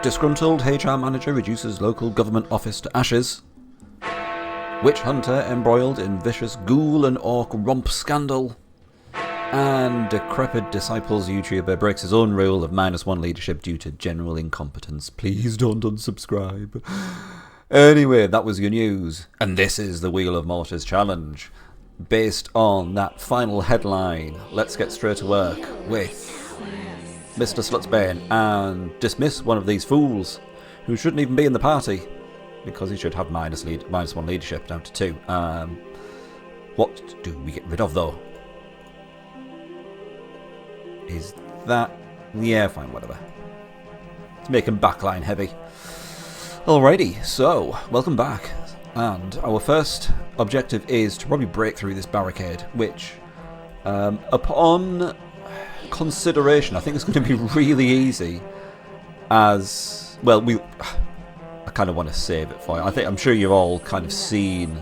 Disgruntled HR manager reduces local government office to ashes. Witch hunter embroiled in vicious ghoul and orc romp scandal. And decrepit disciples YouTuber breaks his own rule of -1 leadership due to general incompetence. Please don't unsubscribe. Anyway, that was your news. And this is the Wheel of Mortis challenge. Based on that final headline, let's get straight to work with Mr. Slutsbane and dismiss one of these fools who shouldn't even be in the party because he should have -1 leadership down to 2. What do we get rid of though? Is that... yeah, fine, whatever. Let's make him backline heavy. Alrighty, so, welcome back. And our first objective is to probably break through this barricade, which, upon consideration, I think it's going to be really easy as... well, I kind of want to save it for you. I'm sure you've all kind of seen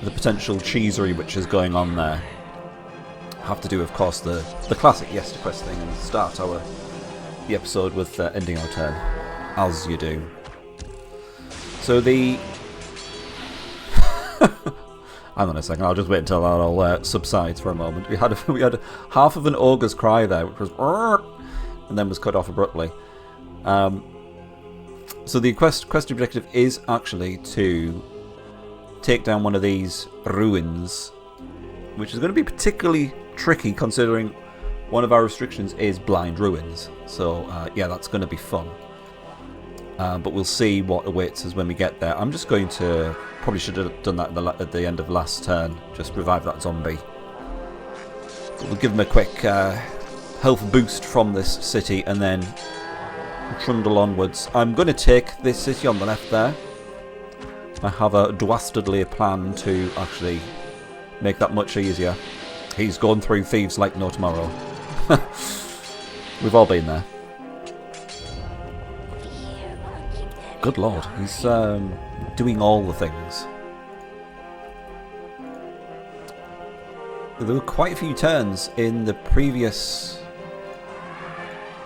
the potential cheesery which is going on there. Have to do, of course, the classic yes to quest thing and start the episode with ending our turn, as you do. So the... hang on a second, I'll just wait until that all subsides for a moment. We had half of an ogre's cry there, which was and then was cut off abruptly. So the quest objective is actually to take down one of these ruins, which is going to be particularly tricky considering one of our restrictions is blind ruins. So yeah, that's going to be fun. But we'll see what awaits us when we get there. I'm just going to... probably should have done that at the end of last turn. Just revive that zombie. We'll give him a quick health boost from this city and then trundle onwards. I'm going to take this city on the left there. I have a dastardly plan to actually make that much easier. He's gone through Thieves like no tomorrow. We've all been there. Good lord, he's doing all the things. There were quite a few turns in the previous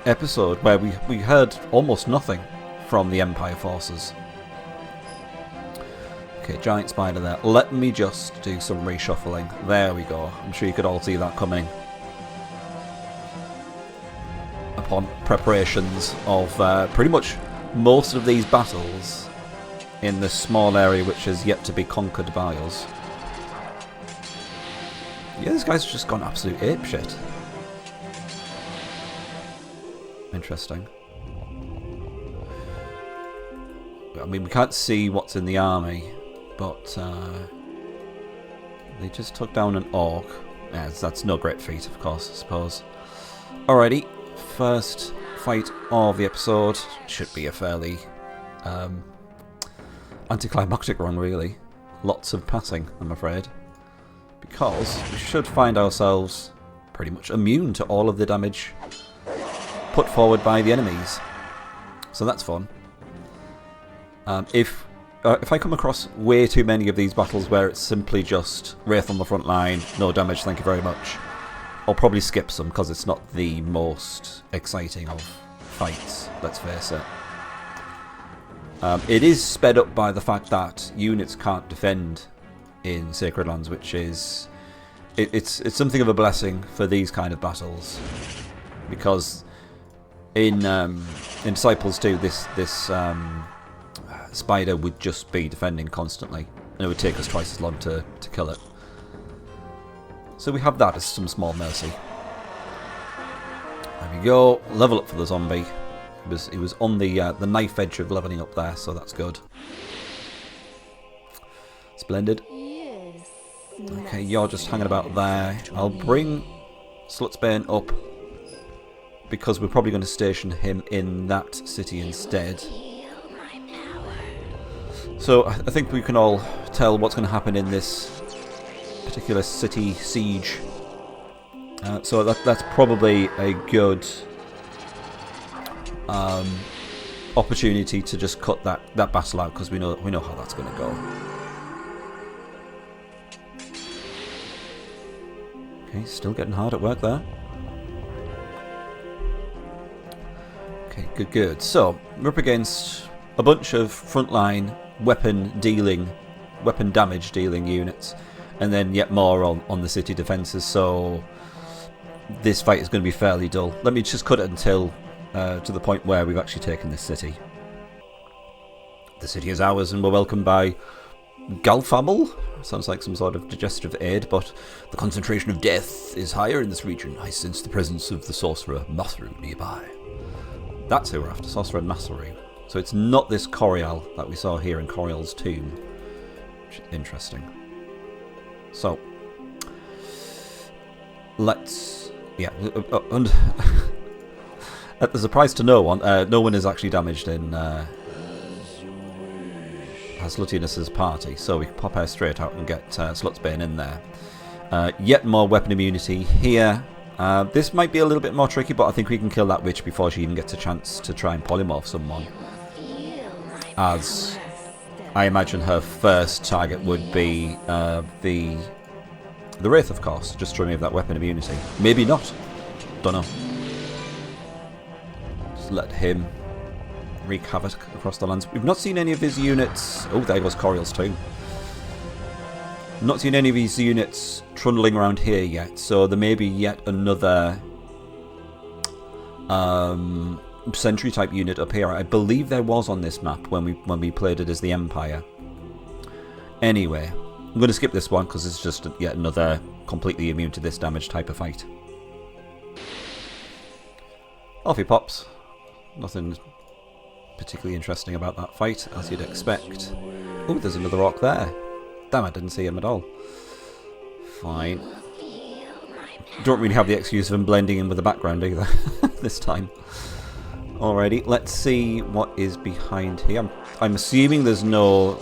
episode where we heard almost nothing from the Empire forces. Okay, giant spider there. Let me just do some reshuffling. There we go. I'm sure you could all see that coming. Upon preparations of pretty much most of these battles in this small area which is yet to be conquered by us. Yeah, this guy's just gone absolute apeshit. Interesting. I mean, we can't see what's in the army, but they just took down an orc. Yeah, that's no great feat, of course, I suppose. Alrighty, first fight of the episode. Should be a fairly anticlimactic one, really. Lots of passing, I'm afraid. Because we should find ourselves pretty much immune to all of the damage put forward by the enemies. So that's fun. If I come across way too many of these battles where it's simply just Wraith on the front line, no damage, thank you very much, I'll probably skip some because it's not the most exciting of fights, let's face it. It is sped up by the fact that units can't defend in Sacred Lands, which is... It's something of a blessing for these kind of battles. Because in Disciples 2, this spider would just be defending constantly, and it would take us twice as long to kill it. So we have that as some small mercy. There we go. Level up for the zombie. It was on the knife edge of leveling up there, so that's good. Splendid. Okay, you're just hanging about there. I'll bring Slutsbane up because we're probably going to station him in that city instead. So I think we can all tell what's going to happen in this particular city siege. So that's probably a good opportunity to just cut that battle out, because we know how that's going to go. Okay, still getting hard at work there. Okay, good, good. So, we're up against a bunch of frontline weapon damage dealing units, and then yet more on the city defences, so this fight is going to be fairly dull. Let me just cut it until to the point where we've actually taken this city. The city is ours, and we're welcomed by Galfabel. Sounds like some sort of digestive aid, but the concentration of death is higher in this region. I sense the presence of the sorcerer Mathru nearby. That's who we're after, Sorcerer Mathru. So it's not this Corial that we saw here in Corial's tomb. Which is interesting. So, let's... yeah, at the surprise to no one is actually damaged in Slutinus's party, so we can pop her straight out and get Slutsbane in there. Yet more weapon immunity here. This might be a little bit more tricky, but I think we can kill that witch before she even gets a chance to try and polymorph someone. As I imagine her first target would be the Wraith, of course, just to remove that weapon immunity. Maybe not. Don't know. Just let him wreak havoc across the lands. We've not seen any of his units. Oh, there goes Corial's tomb. Not seen any of these units trundling around here yet, so there may be yet another sentry type unit up here. I believe there was on this map when we played it as the Empire. Anyway, I'm going to skip this one because it's just yet another completely immune to this damage type of fight. Off he pops. Nothing particularly interesting about that fight, as you'd expect. Oh, there's another orc there. Damn, I didn't see him at all. Fine. Don't really have the excuse of him blending in with the background either, this time. Alrighty, let's see what is behind here. I'm assuming there's no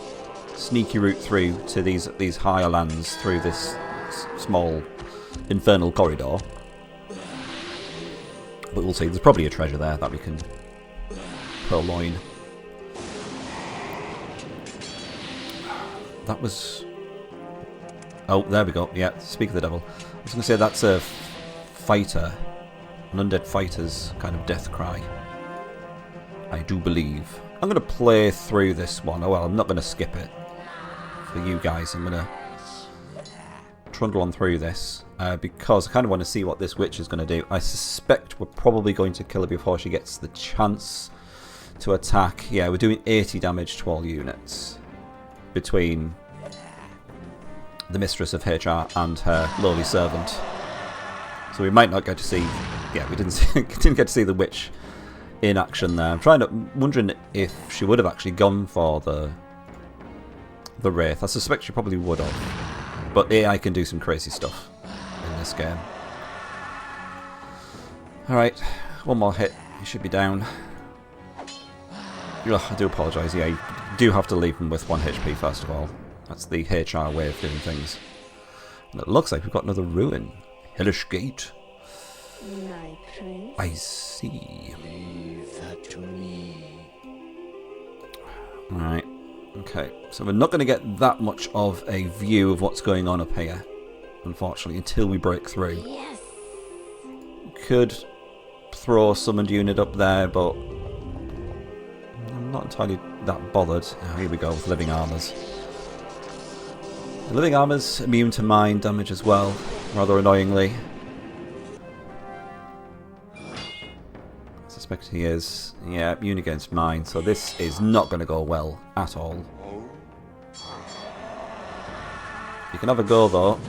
sneaky route through to these higher lands through this small infernal corridor. But we'll see. There's probably a treasure there that we can purloin. That was... oh, there we go. Yeah, speak of the devil. I was going to say that's a fighter. An undead fighter's kind of death cry. I do believe. I'm going to play through this one. Oh well, I'm not going to skip it. For you guys, I'm going to trundle on through this. Because I kind of want to see what this witch is going to do. I suspect we're probably going to kill her before she gets the chance to attack. Yeah, we're doing 80 damage to all units. Between the Mistress of HR and her lowly servant. So we might not get to see... yeah, we didn't get to see the witch in action there. I'm wondering if she would have actually gone for the Wraith. I suspect she probably would have. But AI can do some crazy stuff in this game. Alright, one more hit. He should be down. Ugh, I do apologise. Yeah, you do have to leave him with 1 HP first of all. That's the HR way of doing things. And it looks like we've got another ruin. Hellish Gate. I see. Leave that to me. Alright. Okay. So we're not going to get that much of a view of what's going on up here, unfortunately, until we break through. Yes. Could throw a summoned unit up there, but I'm not entirely that bothered. Oh, here we go with Living Armours. The Living Armour's immune to mind damage as well, rather annoyingly. I suspect he is. Yeah, immune against mine, so this is not going to go well at all. You can have a go though.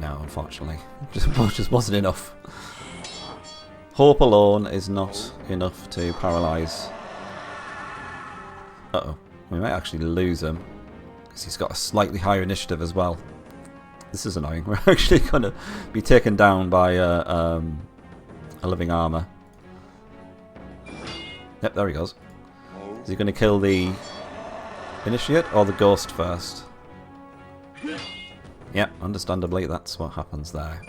No, unfortunately. Just wasn't enough. Hope alone is not enough to paralyse. Uh-oh. We might actually lose him. Because he's got a slightly higher initiative as well. This is annoying. We're actually going to be taken down by a Living Armour. Yep, there he goes. Is he going to kill the Initiate or the Ghost first? Yep, understandably that's what happens there.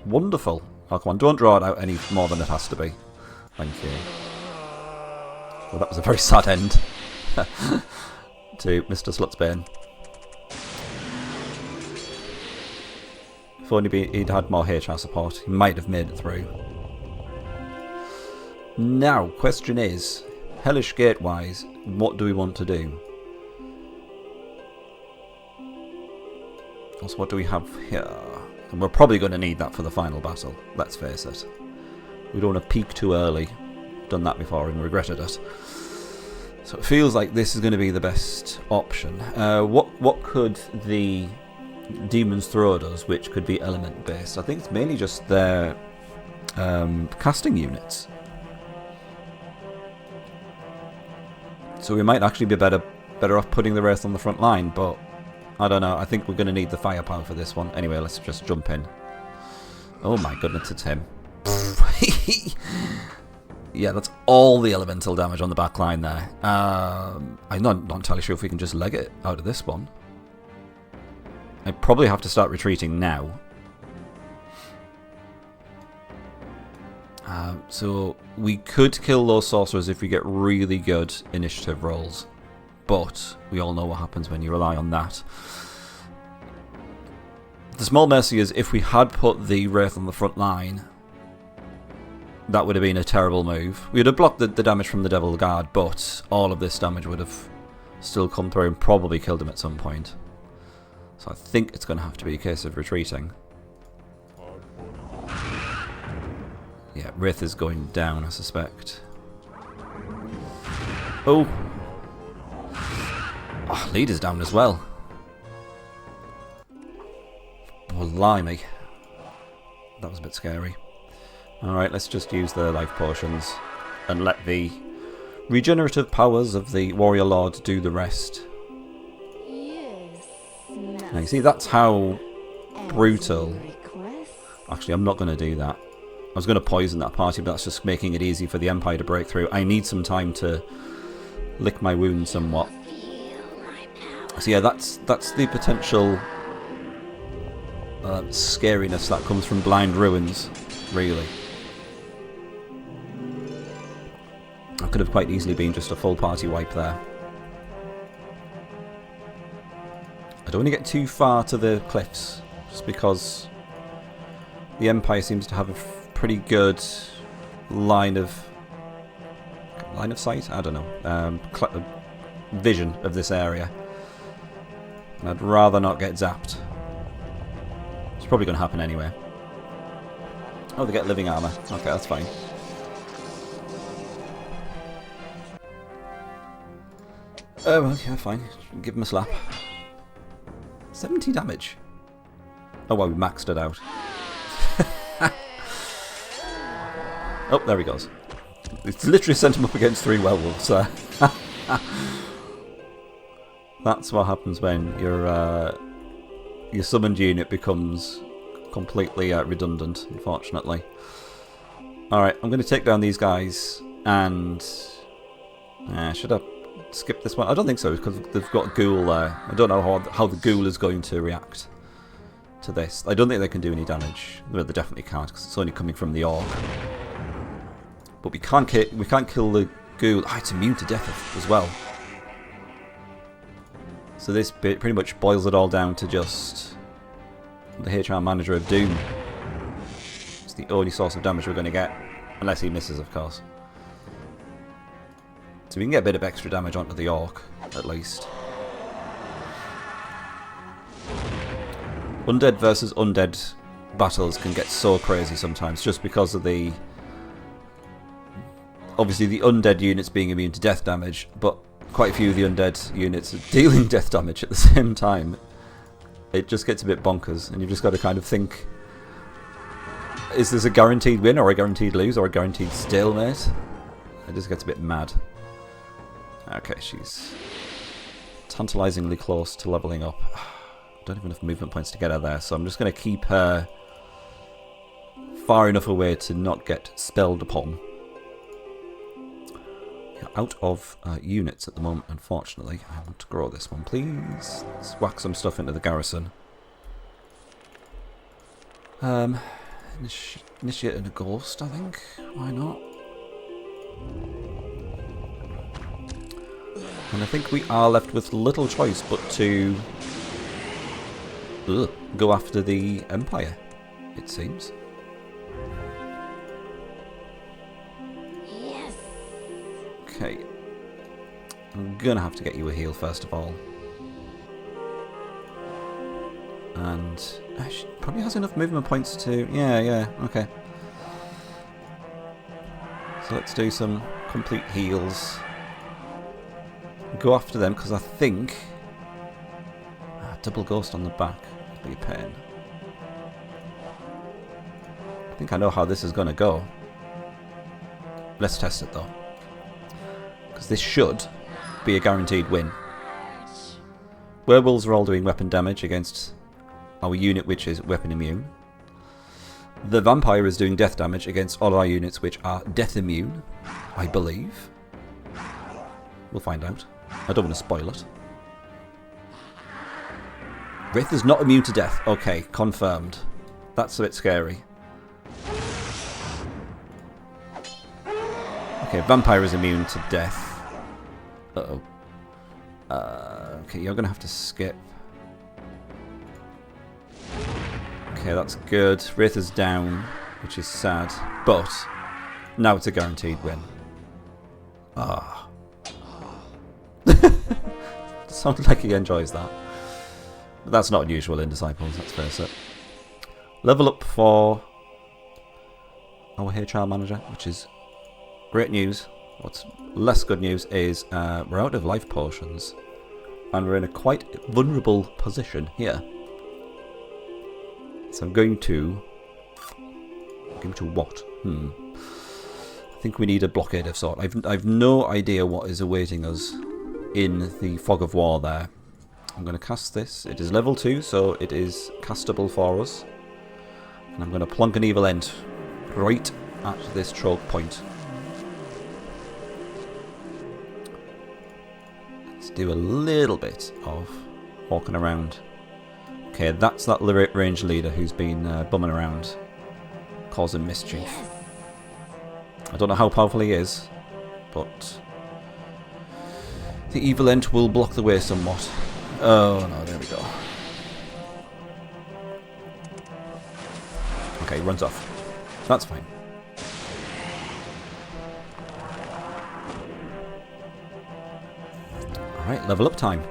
Wonderful. Oh, come on, don't draw it out any more than it has to be. Thank you. Well, that was a very sad end to Mr. Slutsbane. If only he'd had more HR support, he might have made it through. Now, question is, Hellish Gate-wise, what do we want to do? Also, what do we have here? And we're probably going to need that for the final battle, let's face it. We don't want to peak too early. Done that before and regretted it. So it feels like this is going to be the best option. What could the demons throw at us, which could be element based? I think it's mainly just their casting units. So we might actually be better off putting the Wraith on the front line, but I don't know. I think we're going to need the firepower for this one. Anyway, let's just jump in. Oh my goodness, it's him. Yeah, that's all the elemental damage on the back line there. I'm not entirely sure if we can just leg it out of this one. I probably have to start retreating now. So we could kill those sorcerers if we get really good initiative rolls. But we all know what happens when you rely on that. The small mercy is if we had put the Wraith on the front line, that would have been a terrible move. We would have blocked the damage from the Devil Guard, but all of this damage would have still come through and probably killed him at some point. So I think it's going to have to be a case of retreating. Yeah, Wraith is going down, I suspect. Oh! Oh, leader's down as well. Blimey. That was a bit scary. Alright, let's just use the life potions and let the regenerative powers of the Warrior Lord do the rest. Now you see, that's how brutal... Actually, I'm not going to do that. I was going to poison that party, but that's just making it easy for the Empire to break through. I need some time to lick my wounds somewhat. So yeah, that's the potential scariness that comes from blind ruins, really. That could have quite easily been just a full party wipe there. I don't want to get too far to the cliffs, just because the Empire seems to have a pretty good line of sight? I don't know. Vision of this area. And I'd rather not get zapped. It's probably going to happen anyway. Oh, they get living armor. Okay, that's fine. Oh, well, yeah, fine. Give him a slap. 70 damage. Oh, well, we maxed it out. Oh, there he goes. It's literally sent him up against 3 werewolves. That's what happens when your summoned unit becomes completely redundant, unfortunately. Alright, I'm going to take down these guys, and... should I skip this one? I don't think so, because they've got ghoul there. I don't know how the ghoul is going to react to this. I don't think they can do any damage. Well, they definitely can't, because it's only coming from the orc. But we can't kill the ghoul. Oh, it's immune to death as well. So this bit pretty much boils it all down to just the HR Manager of Doom. It's the only source of damage we're going to get. Unless he misses, of course. So we can get a bit of extra damage onto the orc, at least. Undead versus undead battles can get so crazy sometimes, just because of the... Obviously the undead units being immune to death damage, but quite a few of the undead units are dealing death damage at the same time. It just gets a bit bonkers, and you've just got to kind of think, is this a guaranteed win, or a guaranteed lose, or a guaranteed stalemate? It just gets a bit mad. Okay, she's tantalisingly close to levelling up. Don't have enough movement points to get her there, so I'm just going to keep her far enough away to not get spelled upon. Out of units at the moment, unfortunately. I want to grow this one, please. Let's whack some stuff into the garrison. Initiate and a ghost, I think. Why not? And I think we are left with little choice but to go after the Empire, it seems. Okay. I'm gonna have to get you a heal first of all. And she probably has enough movement points to... Yeah, okay. So let's do some complete heals. Go after them, because I think... double ghost on the back would be a pain. I think I know how this is going to go. Let's test it though. Because this should be a guaranteed win. Werewolves are all doing weapon damage against our unit which is weapon immune. The vampire is doing death damage against all our units which are death immune, I believe. We'll find out. I don't want to spoil it. Wraith is not immune to death. Okay, confirmed. That's a bit scary. Okay, vampire is immune to death. Uh-oh. Okay, you're going to have to skip. Okay, that's good. Wraith is down, which is sad. But, now it's a guaranteed win. Ah. Sounds like he enjoys that. But that's not unusual in Disciples, let's face it. Level up for our HR manager, which is great news. What's less good news is we're out of life potions. And we're in a quite vulnerable position here. So I'm going to... what? I think we need a blockade of sort. I've no idea what is awaiting us in the fog of war there. I'm going to cast this. It is level 2, so it is castable for us. And I'm going to plonk an evil end right at this choke point. Let's do a little bit of walking around. Okay, that's that range leader who's been bumming around, causing mischief. I don't know how powerful he is, but the evil end will block the way somewhat. Oh no, there we go. Okay, runs off. That's fine. Alright, level up time.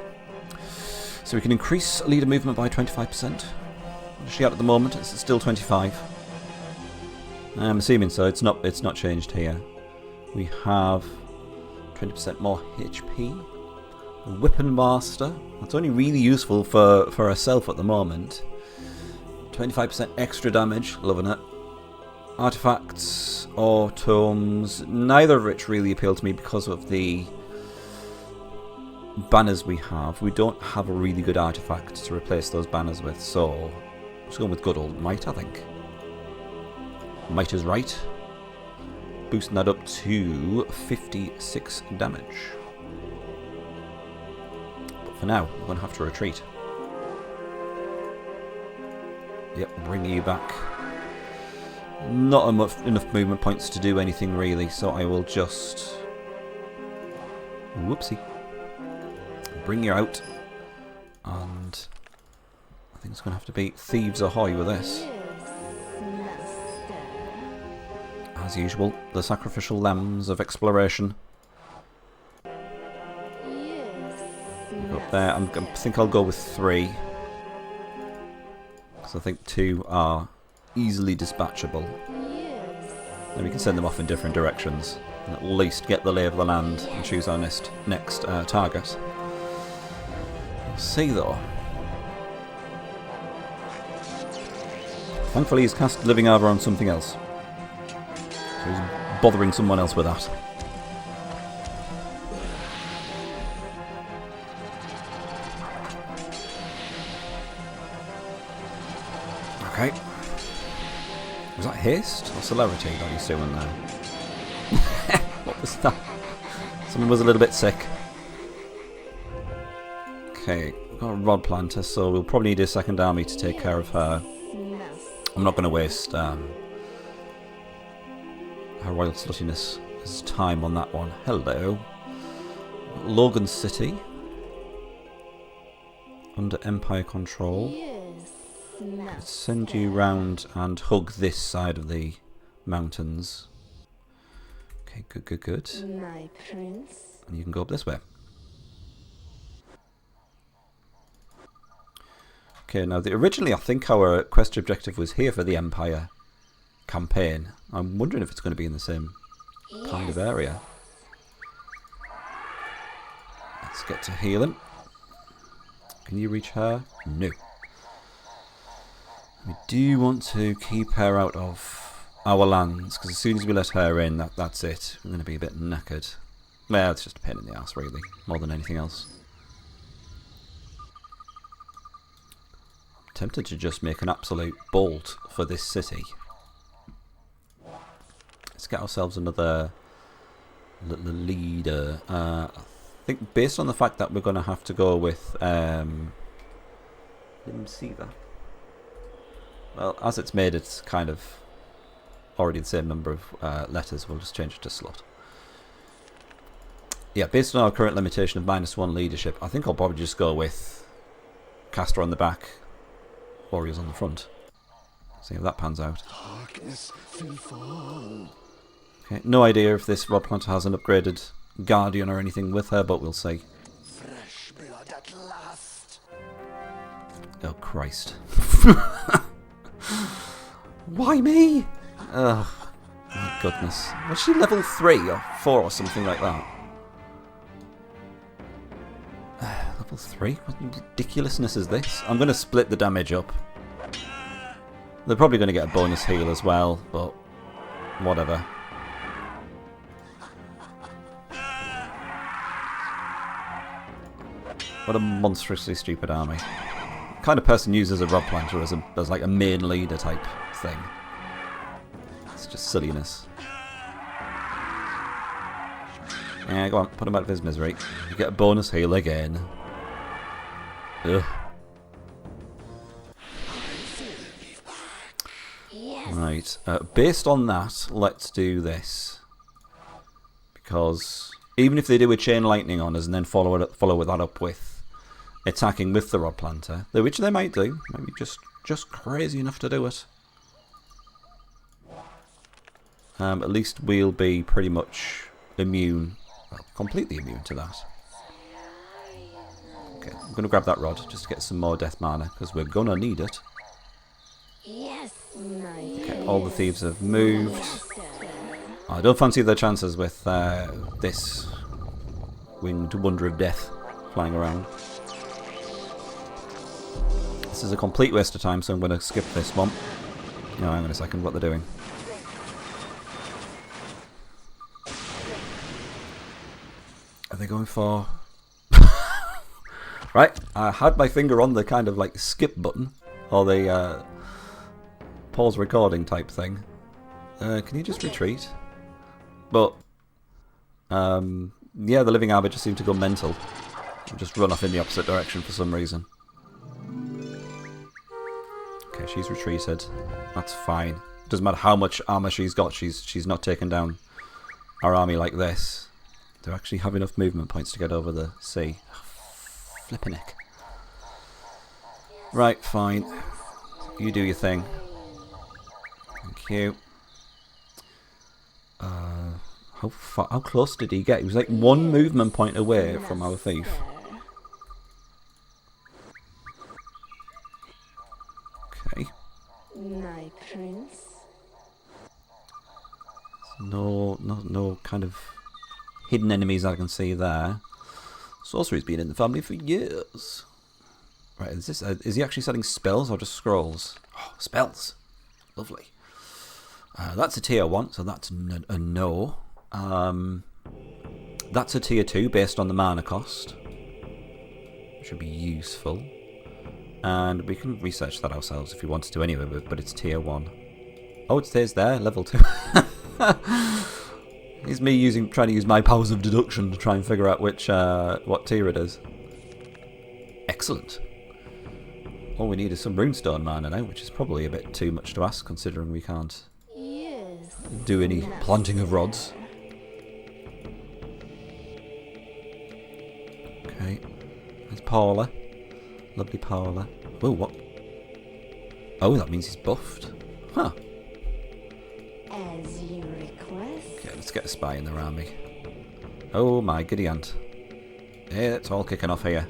So we can increase leader movement by 25%. Actually, at the moment, it's still 25. I'm assuming so. It's not changed here. We have 20% more HP. Weapon Master. That's only really useful for herself at the moment. 25% extra damage. Loving it. Artifacts or tomes. Neither of which really appeal to me because of the banners we have. We don't have a really good artifact to replace those banners with, so I'm just going with good old Might, I think. Might is right. Boosting that up to 56 damage. But for now, we're going to have to retreat. Yep, bring you back. Not enough movement points to do anything really, so I will just... Whoopsie. Bring you out. And I think it's going to have to be Thieves ahoy with this. As usual, the sacrificial lambs of exploration. Go up there. I think I'll go with 3. Because I think 2 are easily dispatchable. Then we can send them off in different directions. And at least get the lay of the land and choose our next target. We'll see though. Thankfully he's cast Living Arbour on something else. So he's bothering someone else with that. Okay. Was that haste or celerity that he's doing there? What was that? Someone was a little bit sick. Okay, we've got a rod planter, so we'll probably need a second army to take care of her. I'm not going to waste her royal sluttiness' time on that one. Hello. Logan City. Under Empire control. Let's send you round and hug this side of the mountains. Okay, good, good, good. My prince. And you can go up this way. Okay, now originally I think our quest objective was here for the Empire campaign. I'm wondering if it's going to be in the same kind of area. Let's get to healing. Can you reach her? No. We do want to keep her out of our lands, because as soon as we let her in, that's it. We're going to be a bit knackered. Well, it's just a pain in the ass, really, more than anything else. I'm tempted to just make an absolute bolt for this city. Let's get ourselves another little leader. I think based on the fact that we're going to have to go with... let me see that. Well, as it's made, it's kind of already the same number of letters. We'll just change it to slot. Yeah, based on our current limitation of -1 leadership, I think I'll probably just go with caster on the back, warriors on the front. See how that pans out. Okay, no idea if this Rob Planter has an upgraded guardian or anything with her, but we'll see. Fresh blood at last. Oh, Christ. Why me? Oh, my goodness. Was she level 3 or 4 or something like that? Level 3? What ridiculousness is this? I'm going to split the damage up. They're probably going to get a bonus heal as well, but whatever. What a monstrously stupid army. The kind of person uses a Rob Planter as like a main leader type thing. It's just silliness. Yeah, go on, put him out of his misery. You get a bonus heal again. Ugh. Right, based on that, let's do this. Because even if they do a chain lightning on us and then follow that up with attacking with the Rod Planter, which they might do, maybe just crazy enough to do it. At least we'll be pretty much immune, well, completely immune to that. Okay, I'm going to grab that rod just to get some more death mana, because we're going to need it. Okay, all the thieves have moved. I don't fancy their chances with this winged wonder of death flying around. This is a complete waste of time, so I'm going to skip this one. No, hang on a second, what they're doing. Are they going for... Right, I had my finger on the kind of like skip button, or the pause recording type thing. Can you just retreat? But, yeah, the living arbor just seemed to go mental. And just run off in the opposite direction for some reason. Okay, she's retreated. That's fine. Doesn't matter how much armor she's got, she's not taken down our army like this. They actually have enough movement points to get over the sea. Flippin' heck. Right, fine. You do your thing. Thank you. How close did he get? He was like one movement point away from our thief. Okay. My prince. No kind of hidden enemies I can see there. Sorcery's been in the family for years. Right, is he actually selling spells or just scrolls? Oh, spells. Lovely. That's a tier 1, so that's a no. That's a tier 2 based on the mana cost. Which would be useful. And we can research that ourselves if we wanted to anyway, but it's tier 1. Oh, it stays there, level 2. It's me trying to use my powers of deduction to try and figure out what tier it is. Excellent. All we need is some runestone mana now, which is probably a bit too much to ask considering we can't do any planting of rods. Okay, there's Paula. Lovely Paula. Whoa, what? Oh, that means he's buffed. Huh. As you request. Okay, let's get a spy in their army. Oh my giddy aunt. Yeah, it's all kicking off here.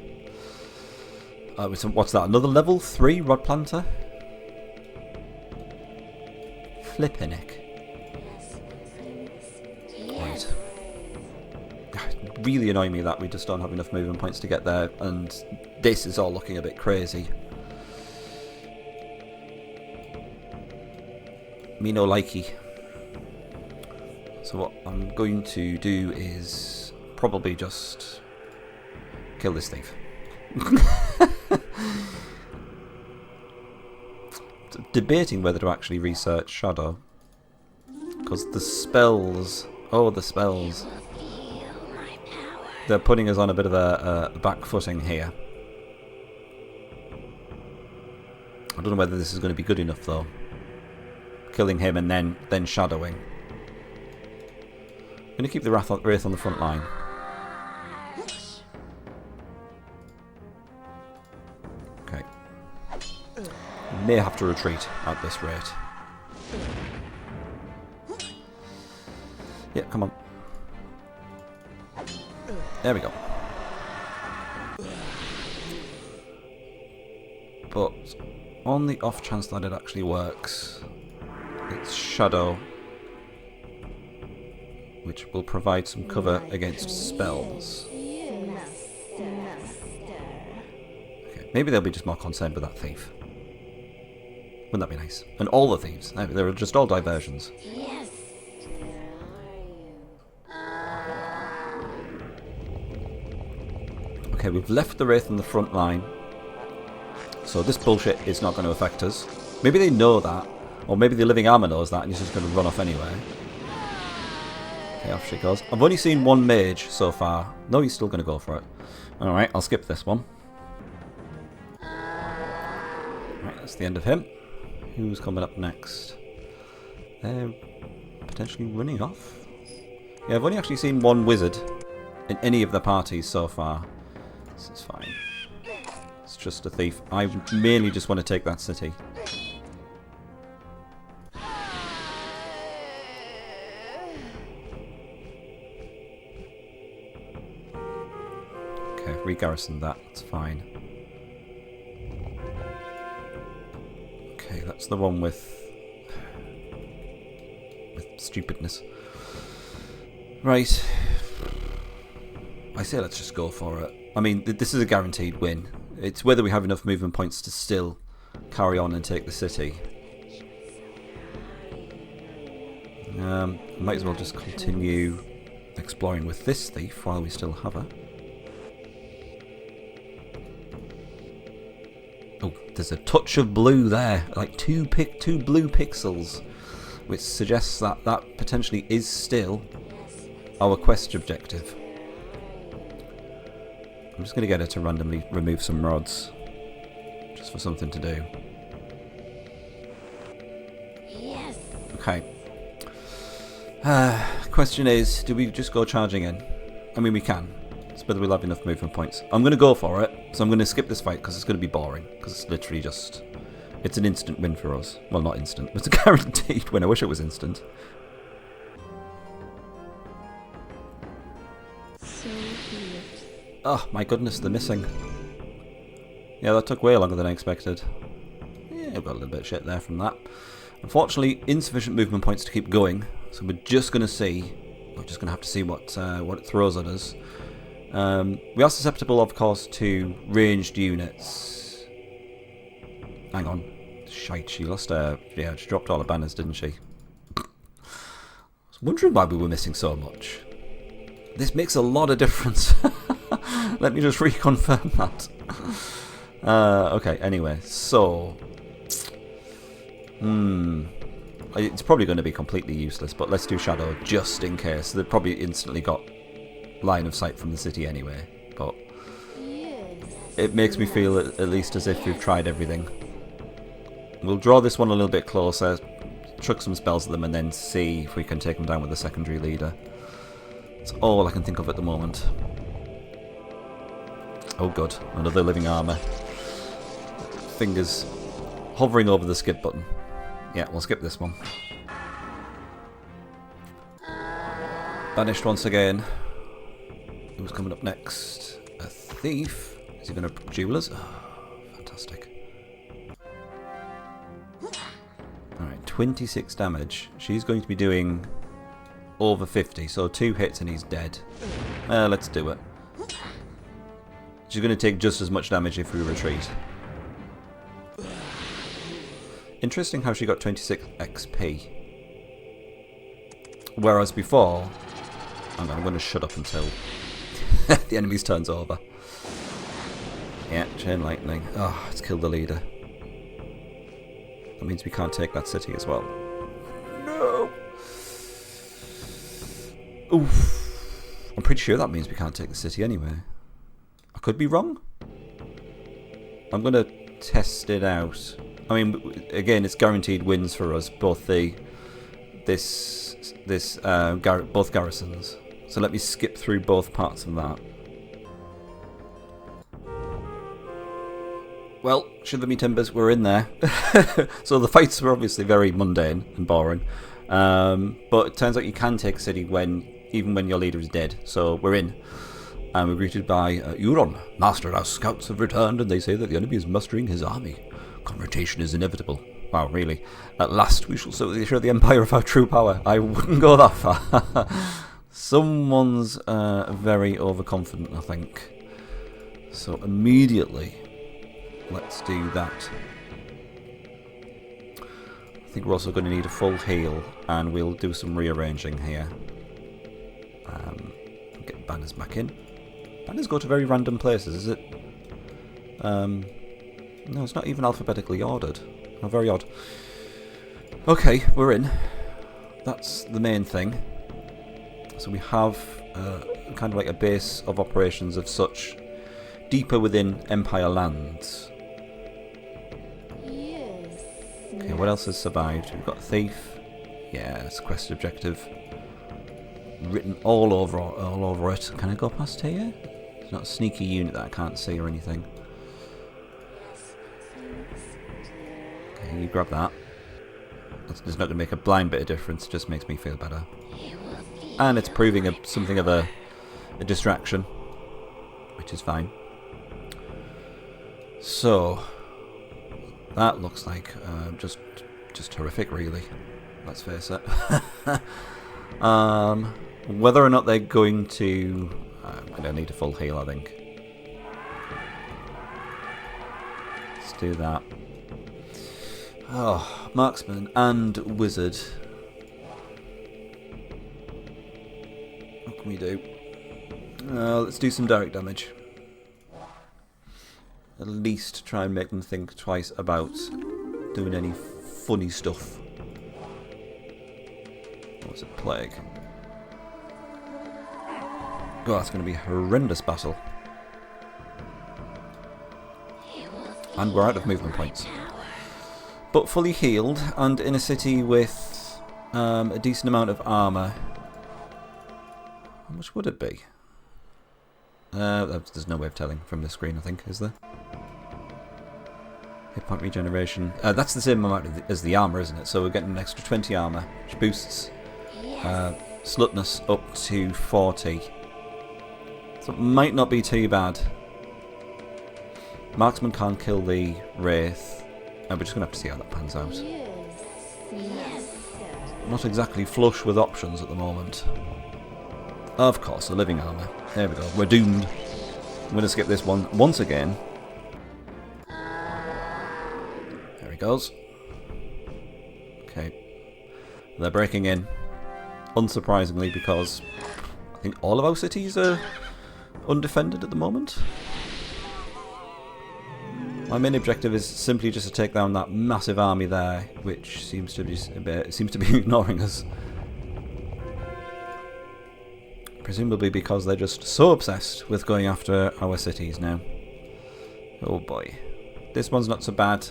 What's that? Another level 3 rod planter? Flippin' heck. Right. Really annoying me that we just don't have enough movement points to get there, and this is all looking a bit crazy. Me no likey. So what I'm going to do is probably just kill this thief. Debating whether to actually research Shadow, because the spells, the spells, they're putting us on a bit of a back footing here. I don't know whether this is going to be good enough though. Killing him and then shadowing. I'm going to keep the Wraith on the front line. Okay. May have to retreat at this rate. Yeah, come on. There we go. But on the off chance that it actually works, it's Shadow, which will provide some cover against spells. Okay, maybe they'll be just more concerned with that thief. Wouldn't that be nice? And all the thieves. They're just all diversions. Okay, we've left the Wraith on the front line. So this bullshit is not going to affect us. Maybe they know that. Or maybe the Living Armour knows that and he's just going to run off anyway. Okay, off she goes. I've only seen one mage so far. No, he's still going to go for it. Alright, I'll skip this one. Right, that's the end of him. Who's coming up next? They're potentially running off. Yeah, I've only actually seen one wizard in any of the parties so far. This is fine. It's just a thief. I mainly just want to take that city. Okay, re-garrison that. It's fine. Okay, that's the one with stupidness. Right. I say let's just go for it. I mean, this is a guaranteed win. It's whether we have enough movement points to still carry on and take the city. Might as well just continue exploring with this thief while we still have her. Oh, there's a touch of blue there, like two blue pixels, which suggests that that potentially is still our quest objective. I'm just going to get her to randomly remove some rods, just for something to do. Yes. Okay. Question is, do we just go charging in? I mean, we can. It's whether we'll have enough movement points. I'm going to go for it, so I'm going to skip this fight because it's going to be boring. Because it's literally just... It's an instant win for us. Well, not instant. It's a guaranteed win. I wish it was instant. Oh, my goodness, they're missing. Yeah, that took way longer than I expected. Yeah, I've got a little bit of shit there from that. Unfortunately, insufficient movement points to keep going, so we're just going to see... We're just going to have to see what it throws at us. We are susceptible, of course, to ranged units. Hang on. Shite, she lost her... Yeah, she dropped all her banners, didn't she? I was wondering why we were missing so much. This makes a lot of difference. Let me just reconfirm that. Okay, anyway, so... It's probably going to be completely useless, but let's do Shadow just in case. They've probably instantly got line of sight from the city anyway, but... It makes me feel at least as if we've tried everything. We'll draw this one a little bit closer, chuck some spells at them, and then see if we can take them down with the secondary leader. That's all I can think of at the moment. Oh good, another living armour. Fingers hovering over the skip button. Yeah, we'll skip this one. Banished once again. Who's coming up next? A thief. Is he going to duel us? Oh, fantastic. Alright, 26 damage. She's going to be doing over 50, so 2 hits and he's dead. Let's do it. She's going to take just as much damage if we retreat. Interesting how she got 26 XP. Whereas before... I'm going to shut up until the enemy's turn's over. Yeah, chain lightning. Oh, it's killed the leader. That means we can't take that city as well. No! Oof. I'm pretty sure that means we can't take the city anyway. I could be wrong. I'm going to test it out. I mean, again, it's guaranteed wins for us, both both garrisons. So let me skip through both parts of that. Well, shiver me timbers, we're in there. So the fights were obviously very mundane and boring. But it turns out you can take a city even when your leader is dead. So we're in. And we're greeted by Euron. Master, our scouts have returned and they say that the enemy is mustering his army. Confrontation is inevitable. Wow, really? At last we shall show the Empire of our true power. I wouldn't go that far. Someone's very overconfident, I think. So immediately, let's do that. I think we're also going to need a full heal, and we'll do some rearranging here. Get banners back in. Banners go to very random places, is it? No, it's not even alphabetically ordered. Oh, very odd. Okay, we're in. That's the main thing. So we have kind of like a base of operations of such deeper within Empire lands. Yes. Okay, what else has survived? We've got Thief. Yeah, it's a quest objective. Written all over it. Can I go past here? It's not a sneaky unit that I can't see or anything. Okay, you grab that. It's not going to make a blind bit of difference, it just makes me feel better. And it's proving something of a distraction, which is fine. So, that looks like just horrific, really. Let's face it. Whether or not they're going to... I'm going to need a full heal, I think. Let's do that. Oh, marksman and wizard. What can we do? Let's do some direct damage. At least try and make them think twice about doing any funny stuff. What's it? Plague. Oh, that's going to be a horrendous battle. And we're out of movement points. But fully healed and in a city with a decent amount of armour. How much would it be? There's no way of telling from this screen, I think, is there? Hit point regeneration. That's the same amount as the armour, isn't it? So we're getting an extra 20 armour, which boosts slutness up to 40. So it might not be too bad. Marksman can't kill the Wraith. We're just going to have to see how that pans out. Yes. Not exactly flush with options at the moment. Of course, the living armour. There we go. We're doomed. I'm going to skip this one once again. There he goes. Okay. They're breaking in. Unsurprisingly, because I think all of our cities are undefended at the moment. My main objective is simply just to take down that massive army there, which seems to be ignoring us. Presumably because they're just so obsessed with going after our cities now. Oh boy. This one's not so bad.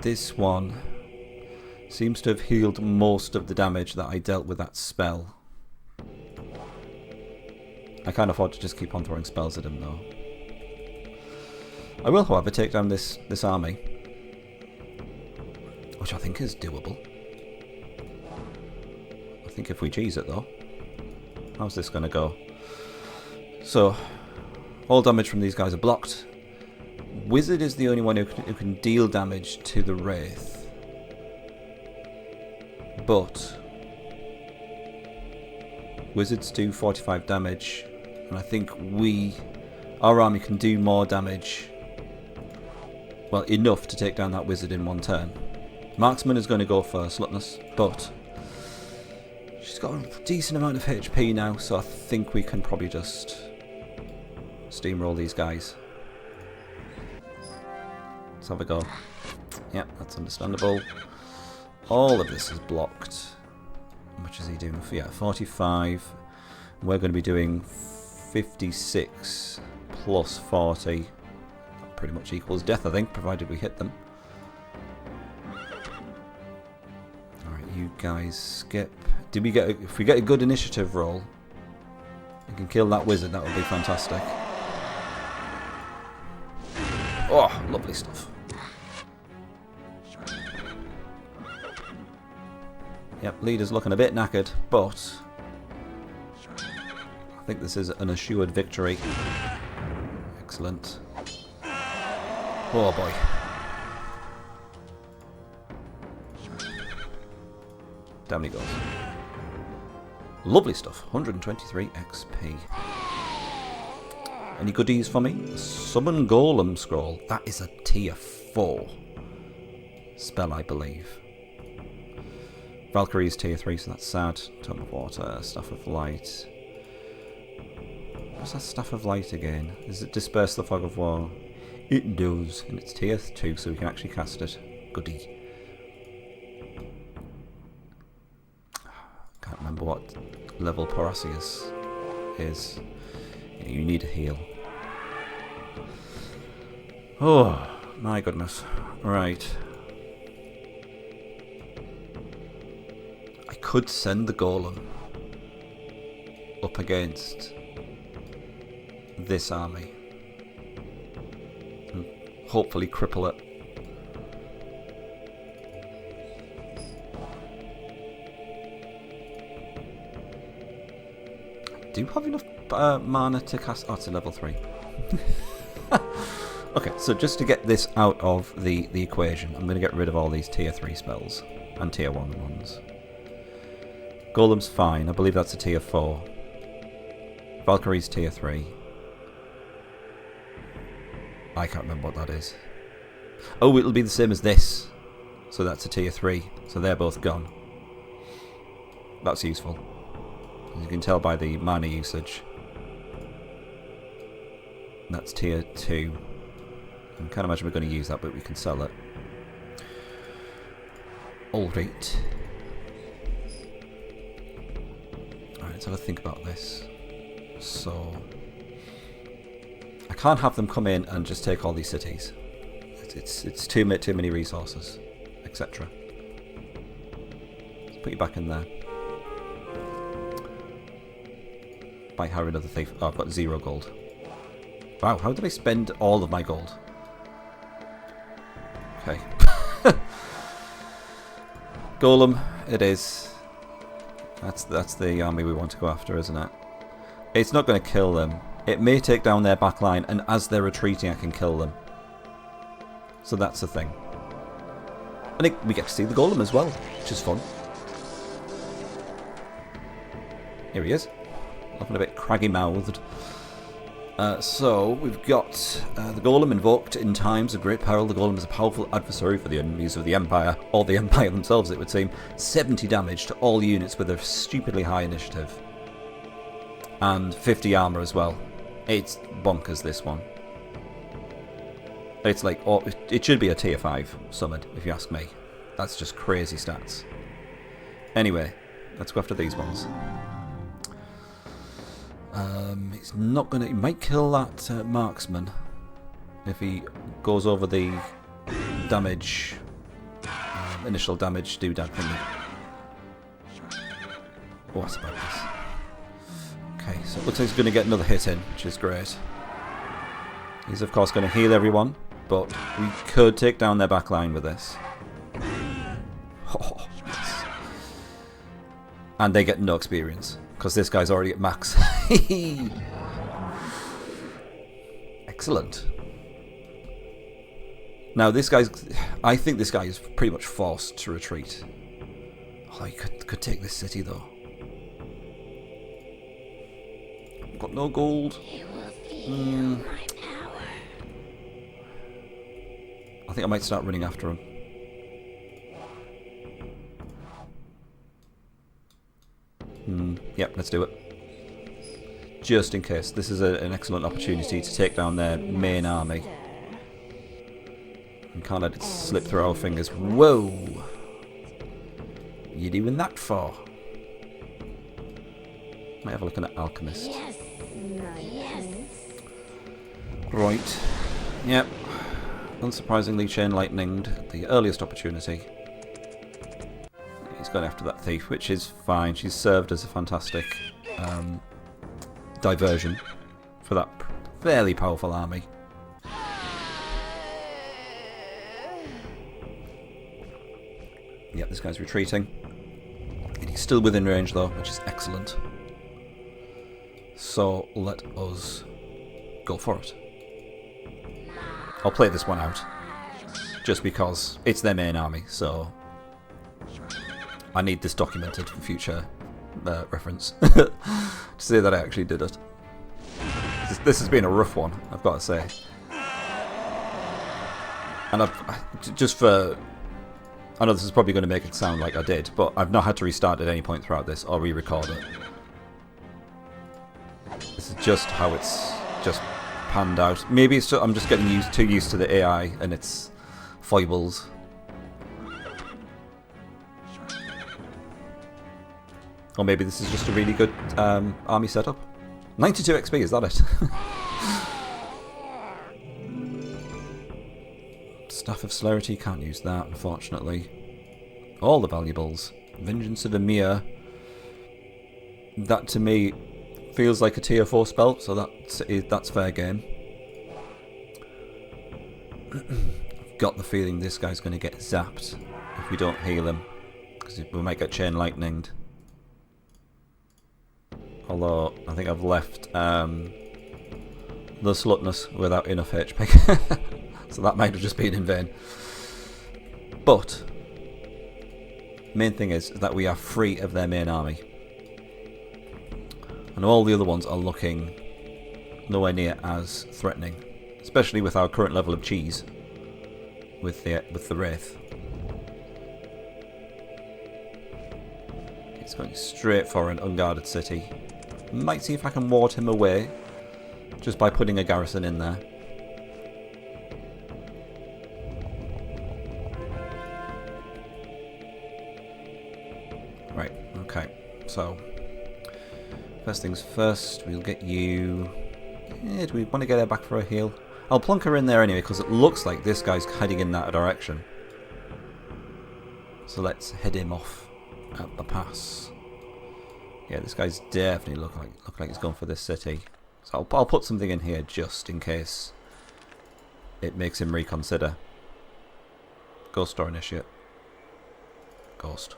This one seems to have healed most of the damage that I dealt with that spell. I can't afford to just keep on throwing spells at him though. I will, however, take down this army, which I think is doable. I think if we cheese it though. How's this going to go? So, all damage from these guys are blocked. Wizard is the only one who can deal damage to the Wraith. But Wizards do 45 damage, and I think our army can do more damage. Well, enough to take down that Wizard in one turn. Marksman is going to go for Slutness, but she's got a decent amount of HP now, so I think we can probably just steamroll these guys. Let's have a go. Yeah, that's understandable. All of this is blocked. How much is he doing? Yeah, 45. We're going to be doing 56 plus 40. That pretty much equals death, I think, provided we hit them. Alright, you guys skip. Did we get if we get a good initiative roll, we can kill that wizard, that would be fantastic. Oh, lovely stuff. Yep, leader's looking a bit knackered, but I think this is an assured victory. Excellent. Oh boy. Down he goes. Lovely stuff. 123 XP. Any goodies for me? Summon Golem Scroll. That is a tier 4 spell, I believe. Valkyrie is tier 3, so that's sad. Tome of Water, Staff of Light. What's that Staff of Light again? Does it disperse the fog of war? It does, and it's tier 2, so we can actually cast it. Goodie. Can't remember what level Porasius is. Yeah, you need a heal. Oh, my goodness. Right. I could send the golem up against this army and hopefully cripple it. I do have enough mana to cast. Oh, it's a level 3. Okay, so just to get this out of the equation, I'm going to get rid of all these tier 3 spells and tier 1 ones. Golem's fine, I believe that's a tier 4. Valkyrie's tier 3. I can't remember what that is. Oh, it'll be the same as this. So that's a tier 3. So they're both gone. That's useful. As you can tell by the mana usage. That's tier 2. I can't imagine we're going to use that, but we can sell it. Alright. Alright, let's have a think about this. So I can't have them come in and just take all these cities. It's too many resources, etc. Let's put you back in there. Might hire another thief. Oh, I've got 0 gold. Wow, how did I spend all of my gold? Okay. Golem, it is. That's the army we want to go after, isn't it? It's not going to kill them. It may take down their back line, and as they're retreating, I can kill them. So that's the thing. And we get to see the golem as well, which is fun. Here he is. Looking a bit craggy-mouthed. So, we've got the Golem invoked in times of great peril. The Golem is a powerful adversary for the enemies of the Empire, or the Empire themselves, it would seem. 70 damage to all units with a stupidly high initiative. And 50 armor as well. It's bonkers, this one. It's like, oh, it should be a tier 5 summon, if you ask me. That's just crazy stats. Anyway, let's go after these ones. He's not gonna. He might kill that marksman if he goes over the damage, initial damage doodad thingy. Oh, that's about this. Okay, so it looks like he's going to get another hit in, which is great. He's of course going to heal everyone, but we could take down their back line with this. Oh, yes. And they get no experience, because this guy's already at max. Excellent. Now this guy's... I think this guy is pretty much forced to retreat. Oh, he could take this city though. Got no gold. I think I might start running after him. Yep, let's do it. Just in case. This is an excellent opportunity to take down their main army. And can't let it slip through our fingers. Whoa! You doing that for? Might have a look at an alchemist. Right. Yep. Unsurprisingly, chain lightninged at the earliest opportunity. He's gone after that thief, which is fine. She's served as a fantastic diversion for that fairly powerful army. Yep, this guy's retreating. And he's still within range though, which is excellent. So let us go for it. I'll play this one out, just because it's their main army, so I need this documented for future reference, to say that I actually did it. This has been a rough one, I've got to say. And I know this is probably going to make it sound like I did, but I've not had to restart at any point throughout this, or re-record it. This is just how it's just panned out. Maybe it's just, I'm just getting too used to the AI and its foibles. Or maybe this is just a really good army setup. 92 XP, is that it? Staff of Celerity, can't use that, unfortunately. All the valuables. Vengeance of Emir. That to me feels like a tier 4 spell, so that's fair game. I've got the feeling this guy's going to get zapped if we don't heal him, because we might get chain lightninged. Although I think I've left the Slutness without enough HP, so that might have just been in vain. But main thing is that we are free of their main army. And all the other ones are looking nowhere near as threatening, especially with our current level of cheese with the Wraith. It's going straight for an unguarded city. Might see if I can ward him away just by putting a garrison in there. Right, okay, so first things first, we'll get you... do we want to get her back for a heal? I'll plunk her in there anyway, because it looks like this guy's heading in that direction. So let's head him off at the pass. Yeah, this guy's definitely look like he's gone for this city. So I'll put something in here just in case it makes him reconsider. Ghost or Initiate? Ghost.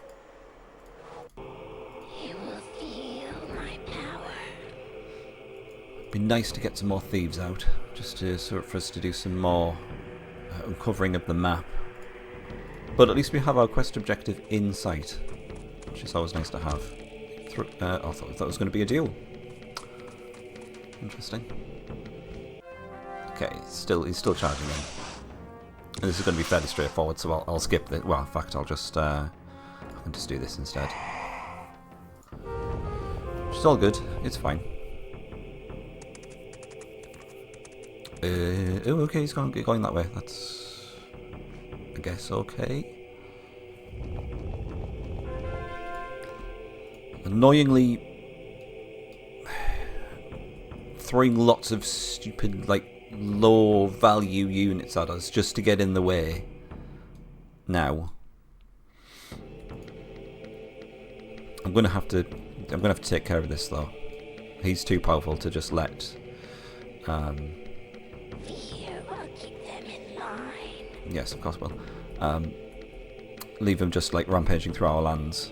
Be nice to get some more thieves out, just to for us to do some more uncovering of the map. But at least we have our quest objective in sight, which is always nice to have. I thought that was going to be a deal. Interesting. Okay, he's still charging in. And this is going to be fairly straightforward, so I'll skip this. Well, in fact, I can just do this instead. Which is all good. It's fine. Oh, okay, he's going that way. That's, I guess, okay. Annoyingly, throwing lots of stupid, like, low-value units at us just to get in the way. Now, I'm gonna have to take care of this though. He's too powerful to just let. Yes, of course, will. Leave him just like rampaging through our lands.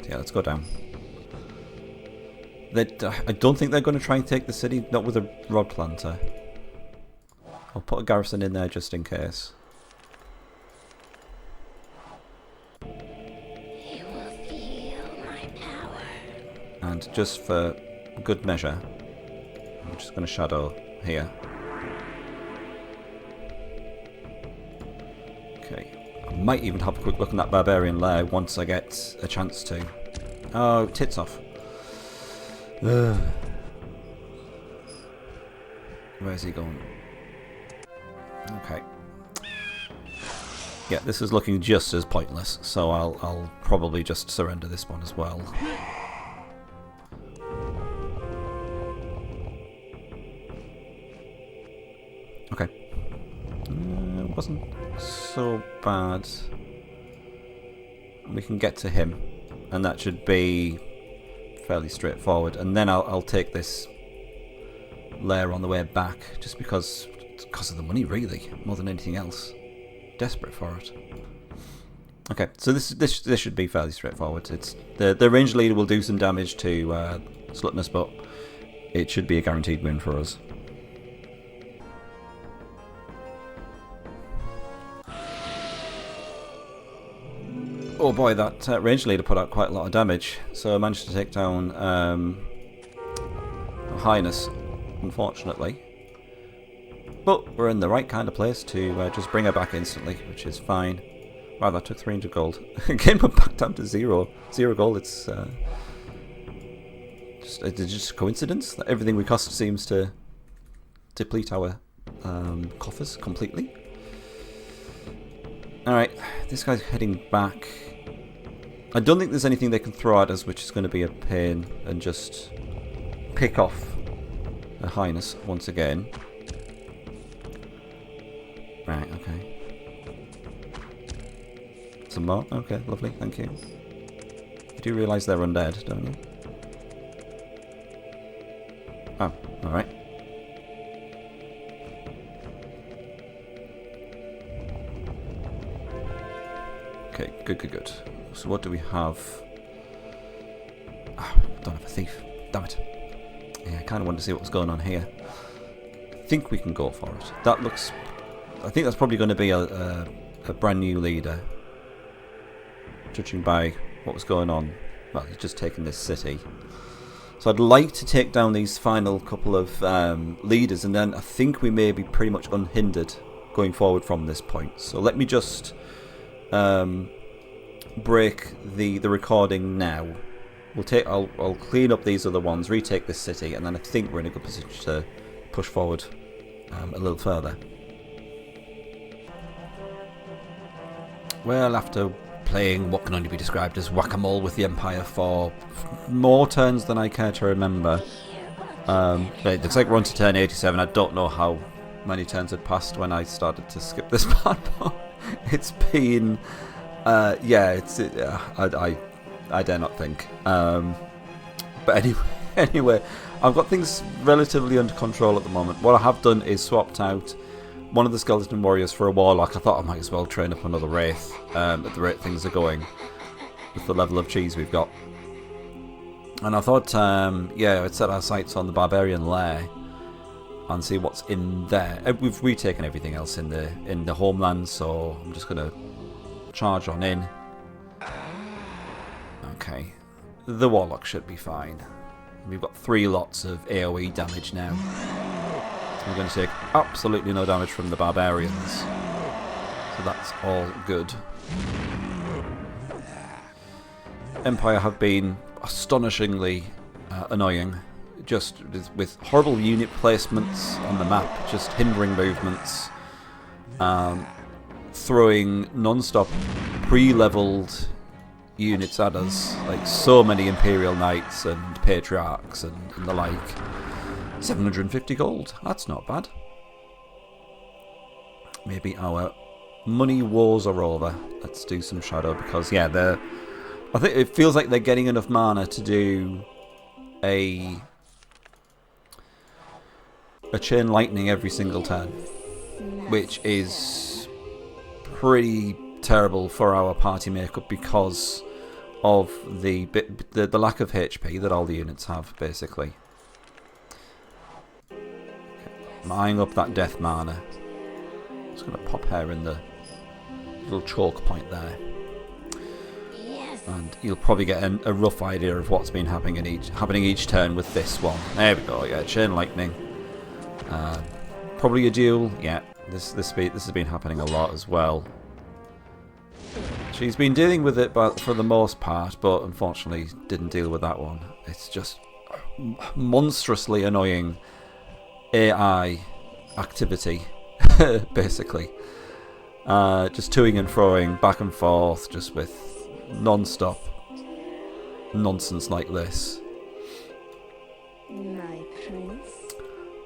Yeah, let's go down. I don't think they're going to try and take the city, not with a rod planter. I'll put a garrison in there just in case. You will feel my power. And just for good measure, I'm just going to shadow here. Okay. I might even have a quick look in that barbarian lair once I get a chance to. Oh, tits off. Ugh. Where's he going? Okay. Yeah, this is looking just as pointless, so I'll probably just surrender this one as well. Okay. It wasn't so bad. We can get to him, and that should be fairly straightforward. And then I'll take this lair on the way back, just because of the money, really, more than anything else. Desperate for it. Okay, so this should be fairly straightforward. It's the ranged leader will do some damage to Slutness, but it should be a guaranteed win for us. Oh boy, that ranged leader put out quite a lot of damage, so I managed to take down Highness, unfortunately. But we're in the right kind of place to just bring her back instantly, which is fine. Wow, that took 300 gold. Again, we're back down to zero gold. It's just a coincidence that everything we cost seems to deplete our coffers completely. Alright, this guy's heading back. I don't think there's anything they can throw at us which is going to be a pain, and just pick off a Highness once again. Right, okay. Some more? Okay, lovely, thank you. You do realise they're undead, don't you? Oh, alright. Okay, good. So what do we have? Oh, don't have a thief. Damn it. Yeah, I kind of wanted to see what was going on here. I think we can go for it. That looks... I think that's probably going to be a brand new leader. Judging by what was going on. Well, he's just taken this city. So I'd like to take down these final couple of leaders, and then I think we may be pretty much unhindered going forward from this point. So let me just... break the recording now. I'll clean up these other ones, retake this city, and then I think we're in a good position to push forward a little further. Well, after playing what can only be described as whack-a-mole with the Empire for more turns than I care to remember, it looks like we're on to turn 87. I don't know how many turns had passed when I started to skip this part, but it's been... yeah, I dare not think. But anyway, I've got things relatively under control at the moment. What I have done is swapped out one of the skeleton warriors for a warlock. I thought I might as well train up another wraith at the rate things are going with the level of cheese we've got. And I thought, yeah, I'd set our sights on the barbarian lair and see what's in there. We've retaken everything else in the homeland, so I'm just gonna charge on in. Okay, the warlock should be fine. We've got 3 lots of AoE damage now. We're going to take absolutely no damage from the barbarians, so that's all good. Empire have been astonishingly annoying, just with horrible unit placements on the map, just hindering movements, throwing non-stop pre-leveled units at us, like so many Imperial Knights and Patriarchs and the like. 750 gold, that's not bad. Maybe our money wars are over. Let's do some shadow, because yeah, I think it feels like they're getting enough mana to do a chain lightning every single turn, which is pretty terrible for our party makeup, because of the lack of HP that all the units have, basically. I'm eyeing up that death mana. Just going to pop her in the little choke point there. And you'll probably get a rough idea of what's been happening each turn with this one. There we go, yeah, Chain Lightning. Probably a duel, yeah. This has been happening a lot as well. She's been dealing with it for the most part, but unfortunately didn't deal with that one. It's just monstrously annoying AI activity, basically. Just toing and froing back and forth, just with non-stop nonsense like this. My prince.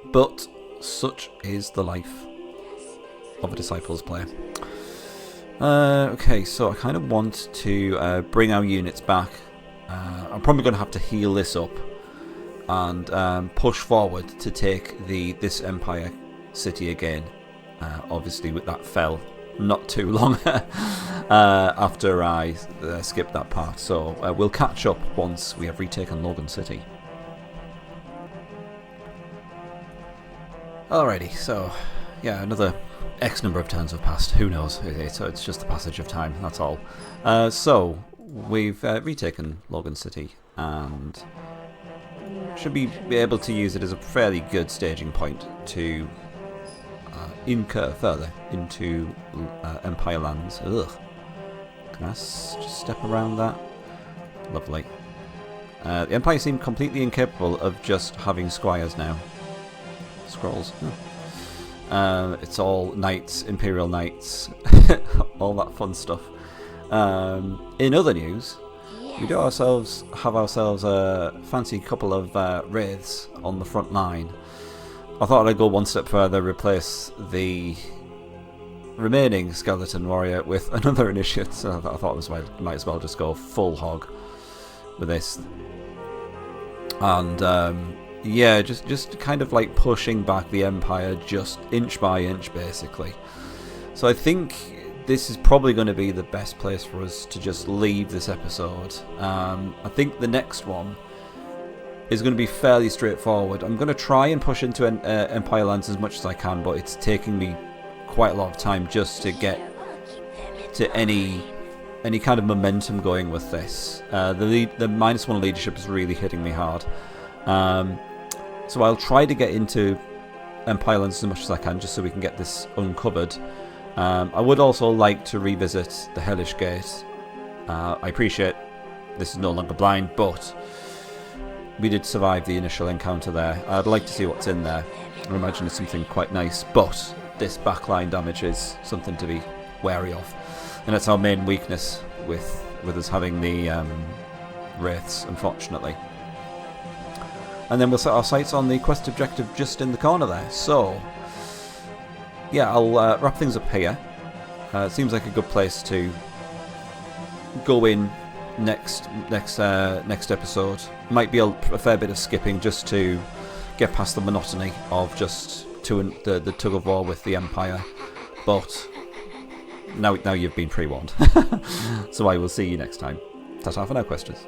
But such is the life of a Disciples player. Okay, so I kind of want to bring our units back. I'm probably going to have to heal this up and push forward to take this Empire city again. Obviously, with that fell not too long after I skipped that part. So we'll catch up once we have retaken Logan City. Alrighty, so yeah, another X number of turns have passed. Who knows? It's just the passage of time, that's all. So we've retaken Logan City and should be able to use it as a fairly good staging point to incur further into Empire lands. Ugh. Can I just step around that? Lovely. The Empire seem completely incapable of just having squires now. Scrolls. It's all knights, Imperial Knights, all that fun stuff. In other news, we do have ourselves a fancy couple of wraiths on the front line. I thought I'd go one step further, replace the remaining skeleton warrior with another initiate. So I thought I might as well just go full hog with this. And yeah, just kind of like pushing back the Empire just inch by inch, basically. So I think this is probably going to be the best place for us to just leave this episode. I think the next one is going to be fairly straightforward. I'm going to try and push into Empire lands as much as I can, but it's taking me quite a lot of time just to get to any kind of momentum going with this. The -1 leadership is really hitting me hard. So I'll try to get into Empire lands as much as I can, just so we can get this uncovered. I would also like to revisit the Hellish Gate. I appreciate this is no longer blind, but we did survive the initial encounter there. I'd like to see what's in there. I imagine it's something quite nice, but this backline damage is something to be wary of. And that's our main weakness with us having the wraiths, unfortunately. And then we'll set our sights on the quest objective just in the corner there. So yeah, I'll wrap things up here. It seems like a good place to go in next episode. Might be a fair bit of skipping just to get past the monotony of just the tug of war with the Empire, but now you've been pre-warned. So I will see you next time. Ta-ta for now, questers.